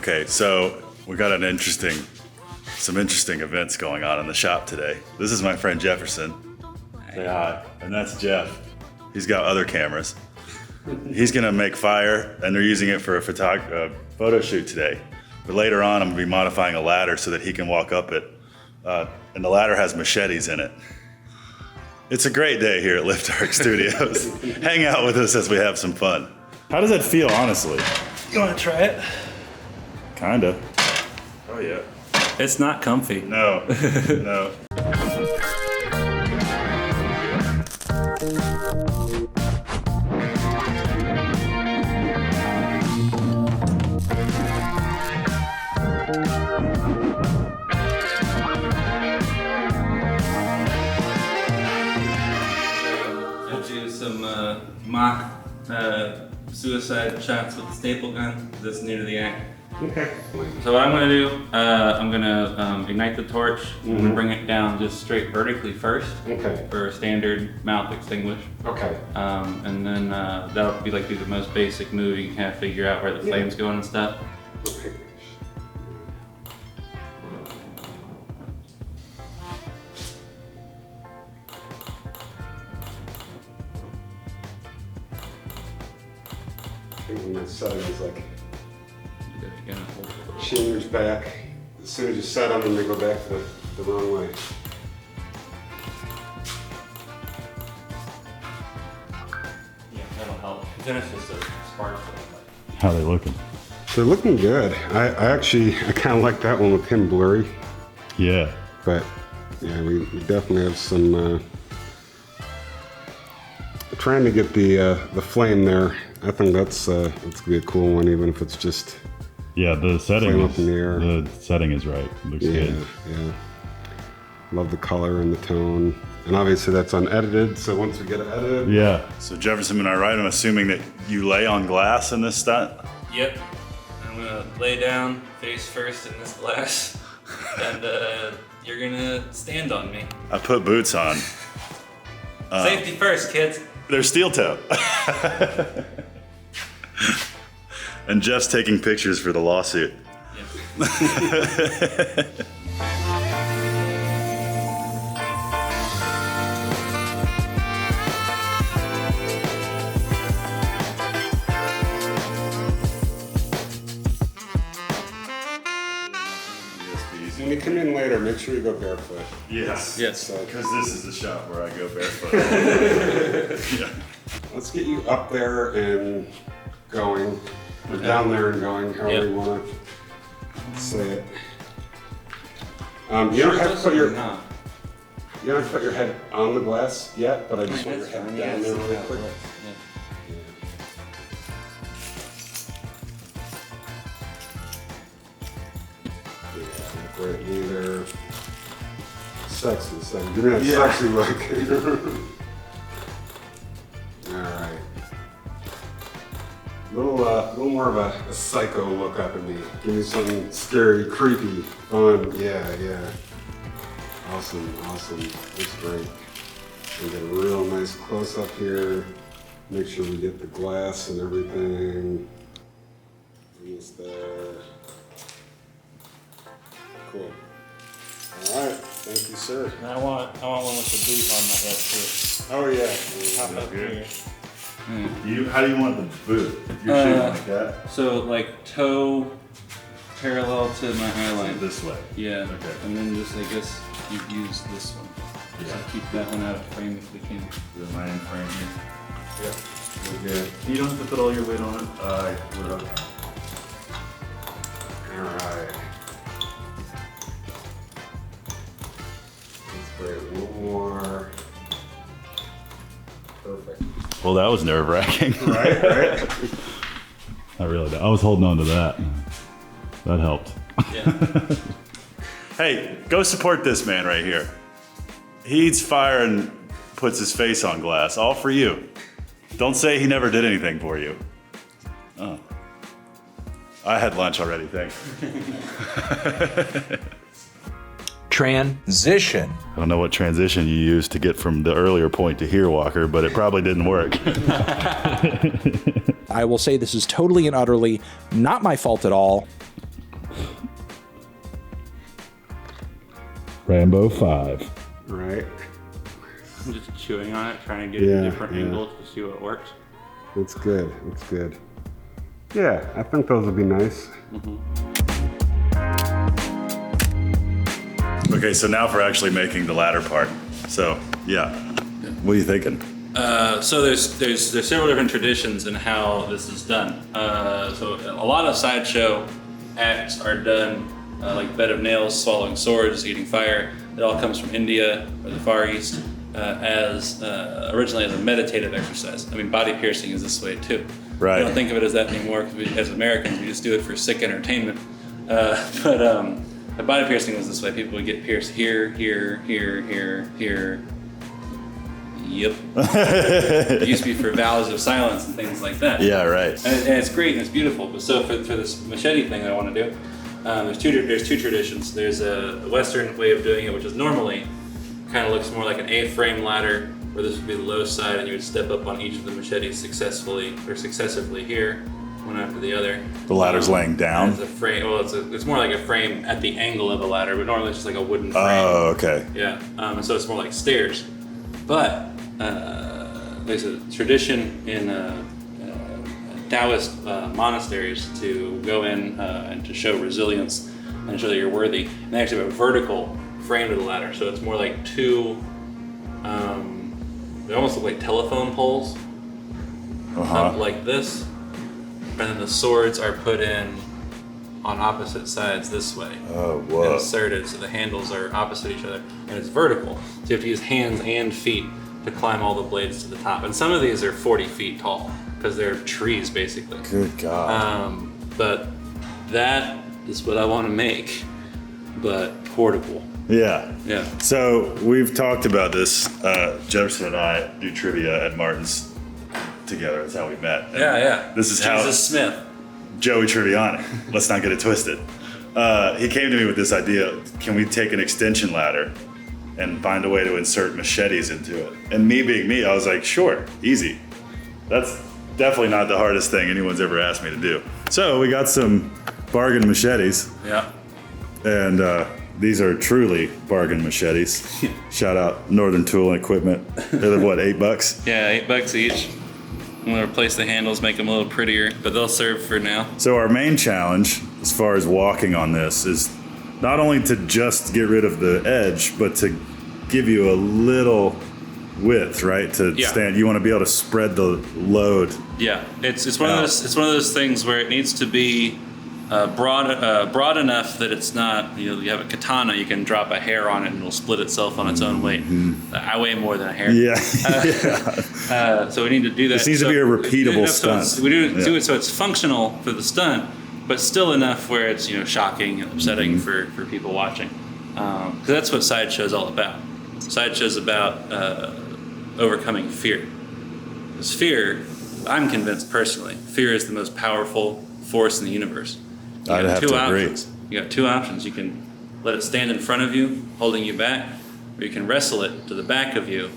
Okay, so we got some interesting events going on in the shop today. This is my friend Jefferson. Say hi. And that's Jeff. He's got other cameras. He's gonna make fire, and they're using it for a photo shoot today. But later on, I'm gonna be modifying a ladder so that he can walk up it. And the ladder has machetes in it. It's a great day here at Lift Arc Studios. Hang out with us as we have some fun. How does that feel, honestly? You want to try it? Kinda. Oh yeah. It's not comfy. No, no. I'll do some mock suicide shots with the staple gun. That's new to the act. Okay. So what I'm going to do, I'm going to ignite the torch. I'm going to bring it down just straight vertically first. Okay. For a standard mouth extinguish. Okay. And then that'll be like the most basic move. You can kind of figure out where the flame's going and stuff. Okay. When that setting is like shingers back. As soon as you set them, and they go back to the wrong way. Yeah, that'll help. Then it's just a spark. How are they looking? They're looking good. I kind of like that one with him blurry. Yeah. But yeah, we definitely have some. Trying to get the flame there. I think that's gonna be a cool one, even if it's just. Yeah, the setting flame is, up in the air. The setting is right. It looks good. Yeah. Love the color and the tone. And obviously that's unedited, so once we get it edited. Yeah. So Jefferson, am I right? I'm assuming that you lay on glass in this stunt? Yep. I'm gonna lay down face first in this glass, and you're gonna stand on me. I put boots on. Safety first, kids. They're steel toe. And Jeff's taking pictures for the lawsuit. Yep. When you come in later, make sure you go barefoot. Yes. Yes. Because this is the shop where I go barefoot. Yeah. Let's get you up there and going, or down there and going, however you want to say it. You don't have to put your head on the glass yet, but I just want your head down there really quick. Right, either sexy, so give me that sexy look. Alright. Little more of a psycho look up at me. Give me something scary, creepy, fun. Yeah. Awesome. That's great. We get a real nice close up here. Make sure we get the glass and everything. Almost there. Cool. All right. Thank you, sir. And I want one with the boot on my head too. Oh yeah. Pop up here. How do you want the boot? If you're shooting like that? So like toe parallel to my eyeline. This way. Yeah. Okay. And then just I guess you use this one. Yeah. So keep that one out of frame if we can. Is my in frame here? Yeah. Okay. You don't have to put all your weight on it. I would have. All right. That's great. A little more. Perfect. Well, that was nerve-wracking. Right. I was holding on to that. That helped. Yeah. Hey, go support this man right here. He eats fire and puts his face on glass, all for you. Don't say he never did anything for you. Oh. I had lunch already, thanks. Transition. I don't know what transition you used to get from the earlier point to here, Walker, but it probably didn't work. I will say this is totally and utterly not my fault at all. Rambo 5. Right? I'm just chewing on it, trying to get different angles to see what works. It's good. It's good. Yeah, I think those would be nice. Okay, so now for actually making the ladder part. So, yeah. What are you thinking? So there's several different traditions in how this is done. So a lot of sideshow acts are done like bed of nails, swallowing swords, eating fire. It all comes from India or the Far East as originally as a meditative exercise. I mean, body piercing is this way too. Right. We don't think of it as that anymore because as Americans we just do it for sick entertainment. But the body piercing was this way. People would get pierced here, here, here, here, here. Yep. It used to be for vows of silence and things like that. Yeah, right. And it's great and it's beautiful. But so for this machete thing that I want to do, there's two traditions. There's a Western way of doing it, which is normally kind of looks more like an A-frame ladder, where this would be the low side, and you would step up on each of the machetes successively here, one after the other. The ladder's laying down? It's a frame. Well, it's more like a frame at the angle of a ladder, but normally it's just like a wooden frame. Oh, okay. Yeah, and so it's more like stairs. But there's a tradition in Taoist monasteries to go in and to show resilience and show that you're worthy. And they actually have a vertical frame to the ladder, so it's more like two. They almost look like telephone poles up like this, and then the swords are put in on opposite sides this way. Oh, whoa. Inserted, so the handles are opposite each other, and it's vertical. So you have to use hands and feet to climb all the blades to the top. And some of these are 40 feet tall because they're trees, basically. Good God. But that is what I want to make, but portable. Yeah. Yeah. So we've talked about this. Jefferson and I do trivia at Martin's together. That's how we met. And Yeah. This is how Jesus Smith. Joey Triviani. Let's not get it twisted. He came to me with this idea. Can we take an extension ladder and find a way to insert machetes into it? And me being me, I was like, sure, easy. That's definitely not the hardest thing anyone's ever asked me to do. So we got some bargain machetes. Yeah. And these are truly bargain machetes. Shout out Northern Tool and Equipment. They're what, $8? Yeah, $8 each. I'm gonna replace the handles, make them a little prettier, but they'll serve for now. So our main challenge, as far as walking on this, is not only to just get rid of the edge, but to give you a little width, right? To stand. You want to be able to spread the load. Yeah, it's one of those things where it needs to be broad enough that it's not, you have a katana, you can drop a hair on it and it'll split itself on its own weight. I weigh more than a hair. Yeah. So we need to do that. This needs to be a repeatable stunt. So we do it so it's functional for the stunt, but still enough where it's shocking and upsetting for people watching. Because that's what Sideshow's all about. Sideshow's about overcoming fear. Because fear, I'm convinced personally, fear is the most powerful force in the universe. I'd have to agree. You got two options. You can let it stand in front of you, holding you back, or you can wrestle it to the back of you,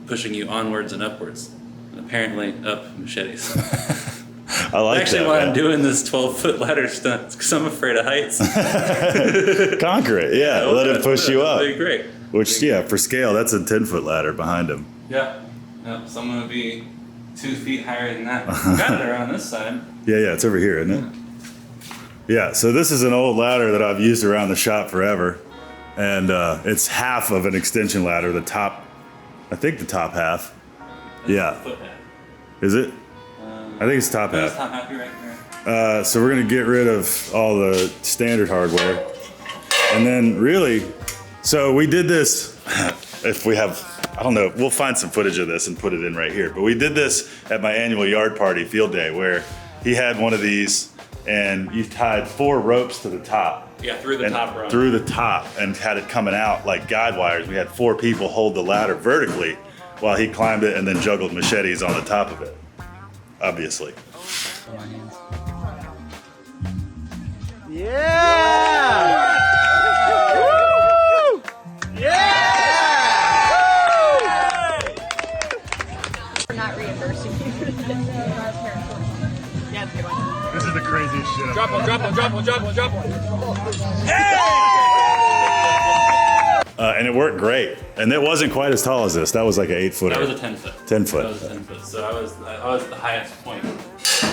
pushing you onwards and upwards. And apparently, up machetes. I like Actually, that, why man. I'm doing this 12-foot ladder stunt because I'm afraid of heights. Conquer it, yeah. Let it push you up. That'd be great. Which, for scale, that's a 10-foot ladder behind him. Yeah. So I'm gonna be 2 feet higher than that. Got it around this side. Yeah, it's over here, isn't it? Yeah, so this is an old ladder that I've used around the shop forever. And it's half of an extension ladder, I think the top half. Yeah. Foot half. Is it? I think it's top That's half. top half, you're right there. So we're gonna get rid of all the standard hardware. And then really, so we did this, if we have, I don't know, we'll find some footage of this and put it in right here. But we did this at my annual yard party field day where he had one of these and you tied 4 ropes to the top. Yeah, through the top rung. Through the top and had it coming out like guide wires. We had 4 people hold the ladder vertically while he climbed it and then juggled machetes on the top of it, obviously. Yeah! Woo! Yeah! We're not reimbursing you. This is the craziest shit. Drop one, drop one, drop one, drop one, drop one. And it worked great. And it wasn't quite as tall as this. That was like an 8-footer. That was a 10-foot. 10 foot. That was a 10-foot. So I was at the highest point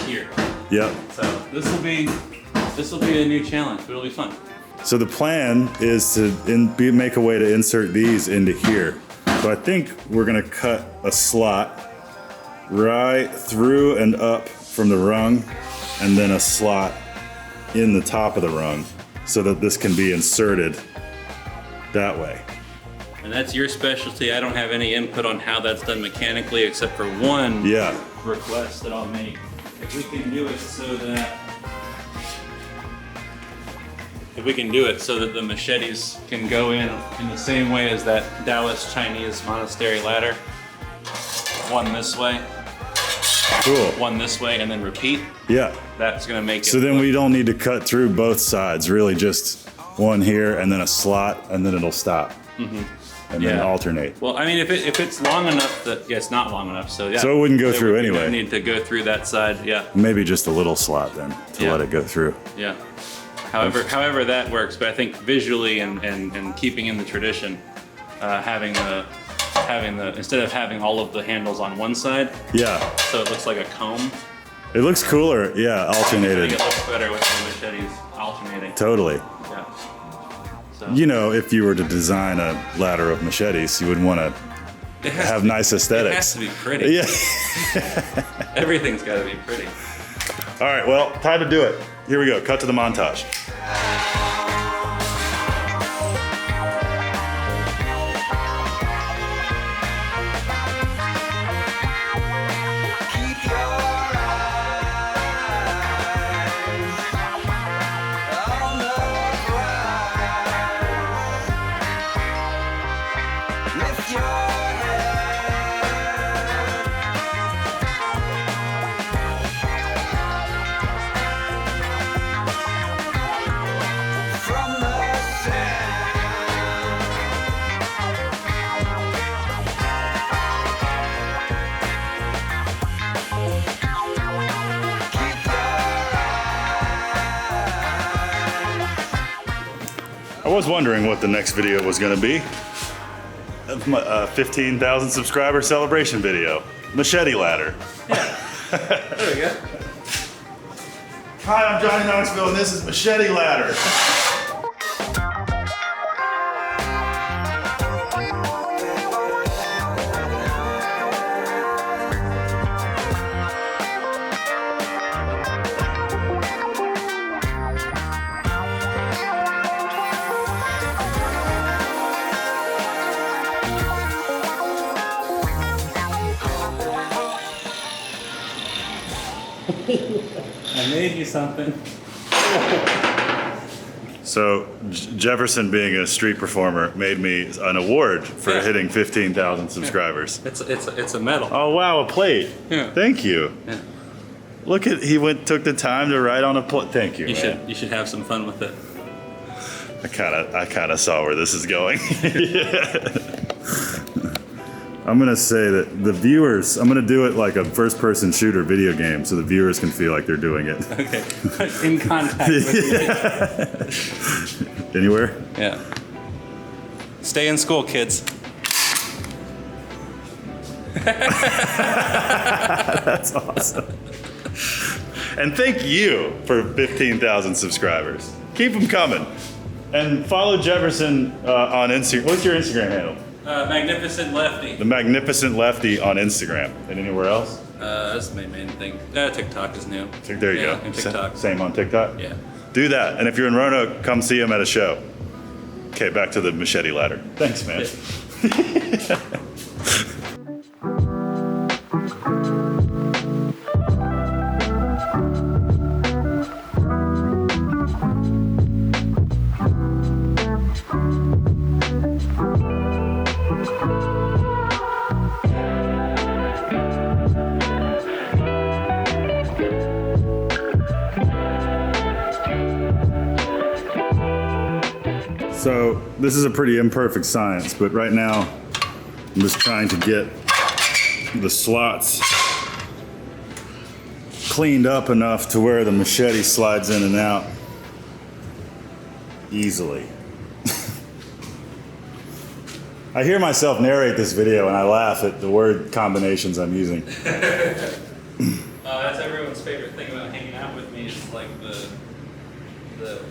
here. Yep. So this will be a new challenge, but it'll be fun. So the plan is to make a way to insert these into here. So I think we're gonna cut a slot right through and up from the rung, and then a slot in the top of the rung, so that this can be inserted that way. And that's your specialty. I don't have any input on how that's done mechanically, except for one request that I'll make. If we can do it so that the machetes can go in the same way as that Taoist Chinese monastery ladder. One this way. Cool. One this way, and then repeat. Yeah. That's gonna make it. So then we don't need to cut through both sides. Really, just one here, and then a slot, and then it'll stop. And then alternate. Well, I mean, if it's long enough that it's not long enough, so yeah. So it wouldn't go through we anyway. don't need to go through that side. Yeah. Maybe just a little slot then to let it go through. Yeah. However that works, but I think visually and keeping in the tradition, having the instead of having all of the handles on one side, so it looks like a comb. It looks cooler, yeah, I alternated. think it looks better with the machetes alternating. Totally. Yeah. So You know, if you were to design a ladder of machetes, you would want to have nice aesthetics. It has to be pretty. Yeah. Everything's got to be pretty. All right, well, time to do it. Here we go, cut to the montage. I was wondering what the next video was going to be. My 15,000 subscriber celebration video. Machete ladder. There we go. Hi, I'm Johnny Knoxville and this is Machete Ladder. I made you something. So Jefferson, being a street performer, made me an award for hitting 15,000 subscribers. It's a medal. Oh wow, a plate. Yeah. Thank you. Yeah. Look at took the time to write on a plate. Thank you. You man. should have some fun with it. I kind of saw where this is going. I'm gonna say that the viewers. I'm gonna do it like a first-person shooter video game, so the viewers can feel like they're doing it. Okay. In contact with me. Anywhere? Yeah. Stay in school, kids. That's awesome. And thank you for 15,000 subscribers. Keep them coming. And follow Jefferson on Instagram. What's your Instagram handle? Magnificent Lefty. The Magnificent Lefty on Instagram. And anywhere else? That's my main thing. TikTok is new. There you go. And TikTok. Same on TikTok? Yeah. Do that. And if you're in Roanoke, come see him at a show. Okay, back to the machete ladder. Thanks, man. So this is a pretty imperfect science, but right now I'm just trying to get the slots cleaned up enough to where the machete slides in and out easily. I hear myself narrate this video and I laugh at the word combinations I'm using. That's everyone's favorite thing about hanging out with me. It's like the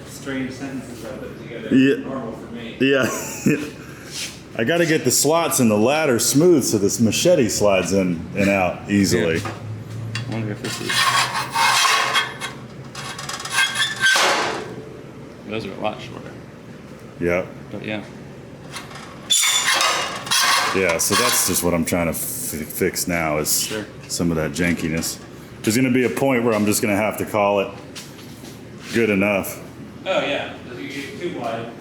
strange sentences I put together. Yeah. Normal for me. Yeah. I got to get the slots in the ladder smooth so this machete slides in and out easily. Yeah. I wonder if this is. Those are a lot shorter. Yeah. But yeah. Yeah, so that's just what I'm trying to fix now is Sure. some of that jankiness. There's going to be a point where I'm just going to have to call it good enough. Oh yeah. You get too wide.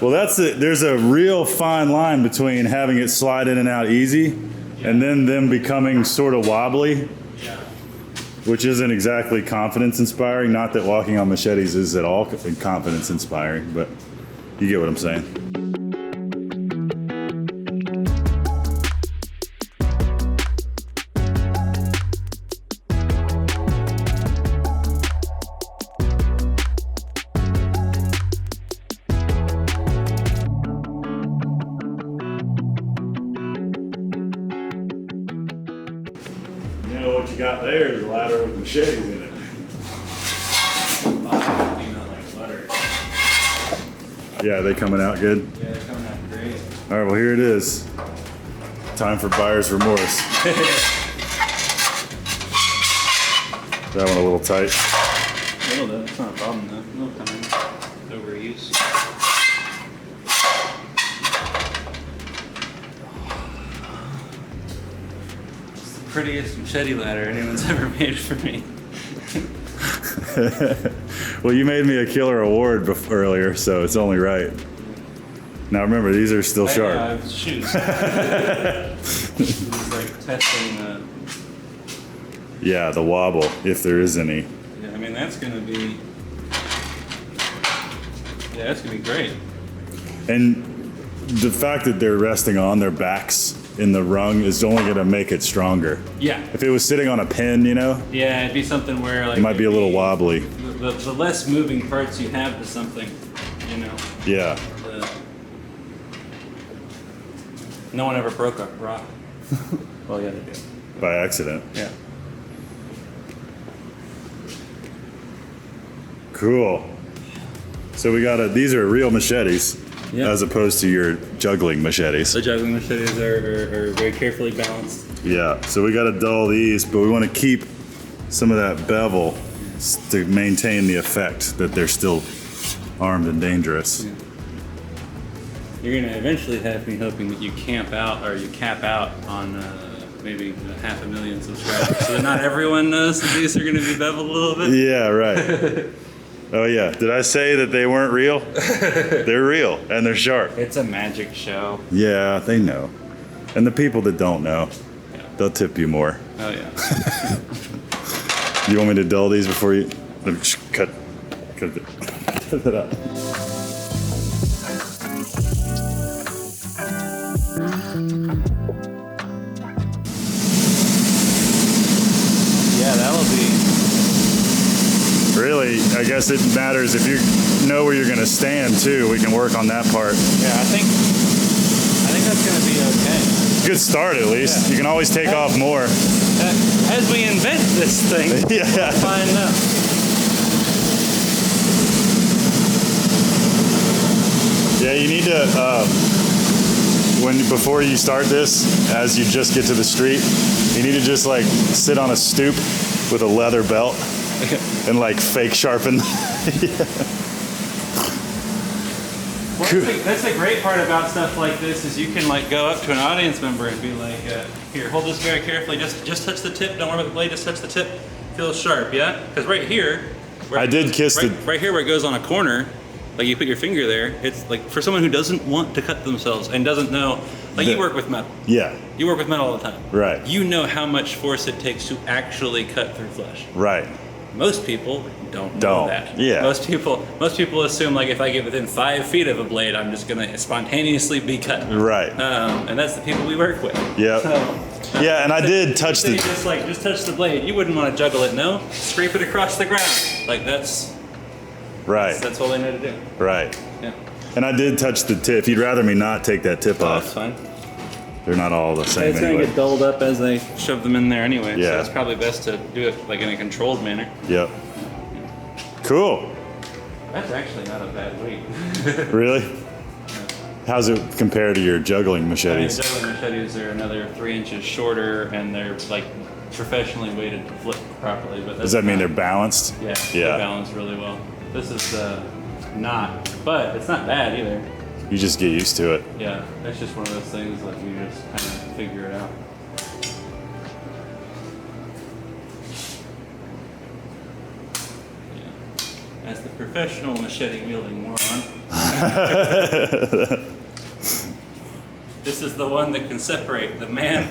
Well, there's a real fine line between having it slide in and out easy and then them becoming sort of wobbly, Yeah. which isn't exactly confidence inspiring. Not that walking on machetes is at all confidence inspiring, but you get what I'm saying. You know what you got there is a ladder with machetes in it. Like butter. Yeah, they coming out good? Yeah, they're coming out great. All right, well, here it is. Time for buyer's remorse. That one a little tight. A little bit. It's not a problem though. No kind of overuse. It's the prettiest machete ladder anyone's ever made for me. Well, you made me a killer award earlier, so it's only right. Now remember, these are still sharp. Yeah, shoes. It's like testing the. Yeah, the wobble, if there is any. Yeah, I mean that's gonna be. Yeah, that's gonna be great. And the fact that they're resting on their backs in the rung is only going to make it stronger. Yeah. If it was sitting on a pin, you know, Yeah, it'd be something where like it might be a little wobbly. The less moving parts you have to something, you know. Yeah. No one ever broke a rock. Well, yeah, they did. By accident. Yeah. Cool. So we got these are real machetes Yeah. as opposed to your juggling machetes. The juggling machetes are very carefully balanced. Yeah. So we got to dull these, but we want to keep some of that bevel to maintain the effect that they're still armed and dangerous. Yeah. You're gonna eventually have me hoping that you cap out on maybe 500,000 subscribers, so that not everyone knows that these are gonna be beveled a little bit. Yeah, right. Oh yeah. Did I say that they weren't real? They're real and they're sharp. It's a magic show. Yeah, they know. And the people that don't know, Yeah. they'll tip you more. Oh yeah. You want me to dull these before you cut it up? Yeah, that'll be. Really, I guess it matters if you know where you're going to stand too. We can work on that part. Yeah, I think that's gonna be okay. Good start at least. Yeah. You can always take off more. As we invent this thing, Yeah. we'll find out. Yeah, you need to before you start this, as you just get to the street, you need to just like sit on a stoop with a leather belt and like fake sharpen. Well, that's the great part about stuff like this is you can like go up to an audience member and be like, here, hold this very carefully. Just touch the tip. Don't worry about the blade. Just touch the tip. Feels sharp, yeah? Because right here, I did kiss right here where it goes on a corner, like you put your finger there. It's like for someone who doesn't want to cut themselves and doesn't know, like you work with metal. Yeah, You work with metal all the time. right, You know how much force it takes to actually cut through flesh. right. Most people don't know that. Yeah. Most people assume like if I get within 5 feet of a blade, I'm just gonna spontaneously be cut. Right. And that's the people we work with. Yep. So, Yeah, and I did touch So you the. just touch the blade. You wouldn't want to juggle it, no? Scrape it across the ground. Like that's Right, all they know to do. right. Yeah. And I did touch the tip. If you'd rather me not take that tip That's off, fine. they're not all the same It's gonna anyway. get dulled up as they shove them in there anyway. Yeah. So it's probably best to do it like in a controlled manner. Yep. Cool. That's actually not a bad weight. Really? How's it compared to your juggling I mean, machetes? juggling machetes are another 3 inches shorter, and they're like professionally weighted to flip properly. But Does that mean they're balanced? Yeah, Yeah. they're balanced really well. This is not, but it's not bad either. You just get used to it. Yeah, it's just one of those things like you just kind of figure it out. Yeah. As the professional machete wielding moron, this is the one that can separate the man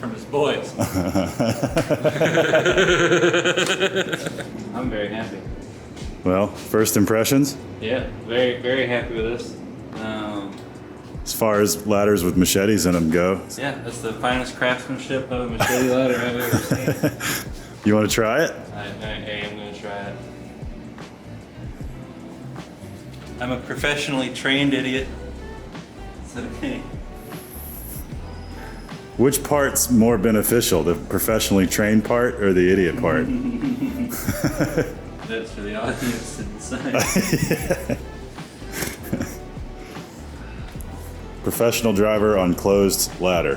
from his boys. I'm very happy. Well, first impressions? Yeah, very, very happy with this. As far as ladders with machetes in them go. Yeah, that's the finest craftsmanship of a machete ladder I've ever seen. You want to try it? I am going to try it. I'm a professionally trained idiot. Is that okay? Which part's more beneficial, the professionally trained part or the idiot part? That's for the audience to decide. Professional driver on closed ladder.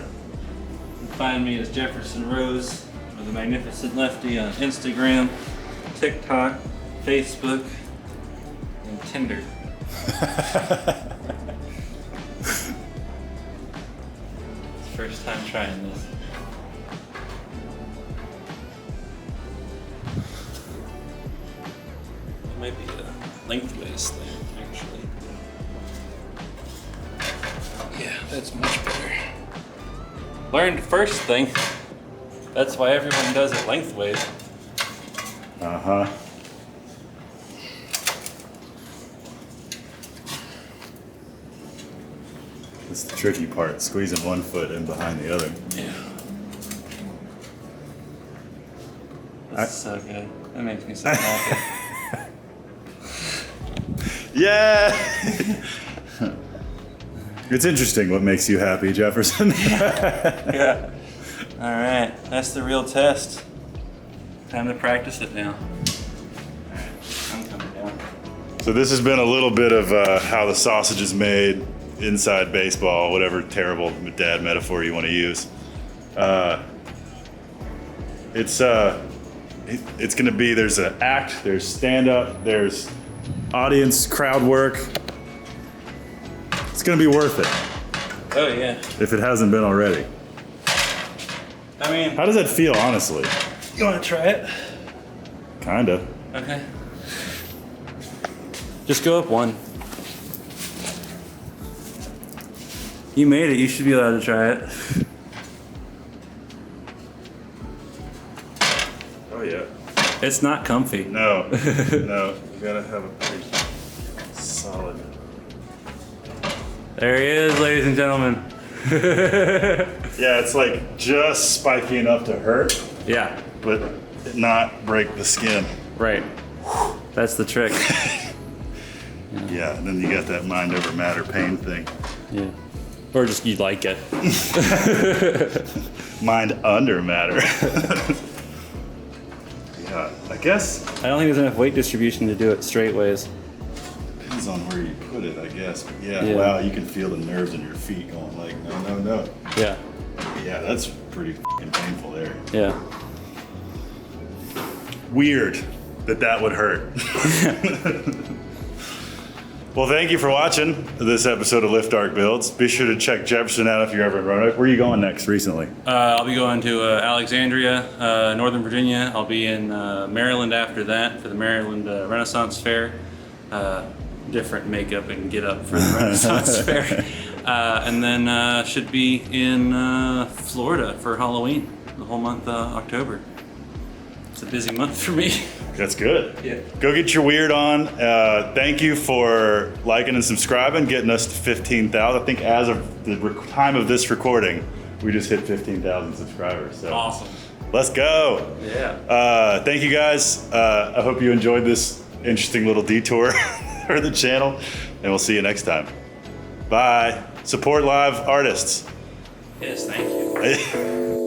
Find me as Jefferson Rose, or the Magnificent Lefty on Instagram, TikTok, Facebook, and Tinder. First time trying this. It might be a lengthways thing, actually. Yeah, that's much better. Learned first thing. That's why everyone does it lengthways. Uh-huh. That's the tricky part, squeezing one foot in behind the other. Yeah. That's so good. That makes me so happy. Yeah! It's interesting what makes you happy, Jefferson. Yeah. All right, that's the real test. Time to practice it now. All right, I'm coming down. So this has been a little bit of how the sausage is made inside baseball, whatever terrible dad metaphor you want to use. It's going to be, there's an act, there's stand-up, there's audience crowd work. It's going to be worth it Oh yeah. if it hasn't been already. I mean, How does that feel, honestly? you want to try it? Kinda. Okay. Just go up one. You made it. You should be allowed to try it. Oh yeah. It's not comfy. No, no, you gotta have a pretty solid. There he is, ladies and gentlemen. Yeah, it's like just spiky enough to hurt, Yeah, but not break the skin. right. That's the trick. Yeah, and then you got that mind over matter pain thing. Yeah. Or just you like it. Mind under matter. Yeah, I guess I don't think there's enough weight distribution to do it straight ways. depends on where you put it, I guess. But yeah, Yeah. wow, you can feel the nerves in your feet going like, no, no, no. Yeah. Yeah, that's pretty f***ing painful there. Yeah. Weird that would hurt. Well, thank you for watching this episode of Lift Arc Builds. Be sure to check Jefferson out if you're ever in Roanoke. Where are you going next recently? I'll be going to Alexandria, Northern Virginia. I'll be in Maryland after that for the Maryland Renaissance Fair. Different makeup and get up for the Renaissance Fair. And then should be in Florida for Halloween, the whole month October. It's a busy month for me. That's good. Yeah. Go get your weird on. Thank you for liking and subscribing, getting us to 15,000. I think as of the time of this recording, we just hit 15,000 subscribers. So Awesome. let's go. Yeah. Thank you guys. I hope you enjoyed this interesting little detour for the channel, and we'll see you next time. Bye. Support live artists. Yes, thank you.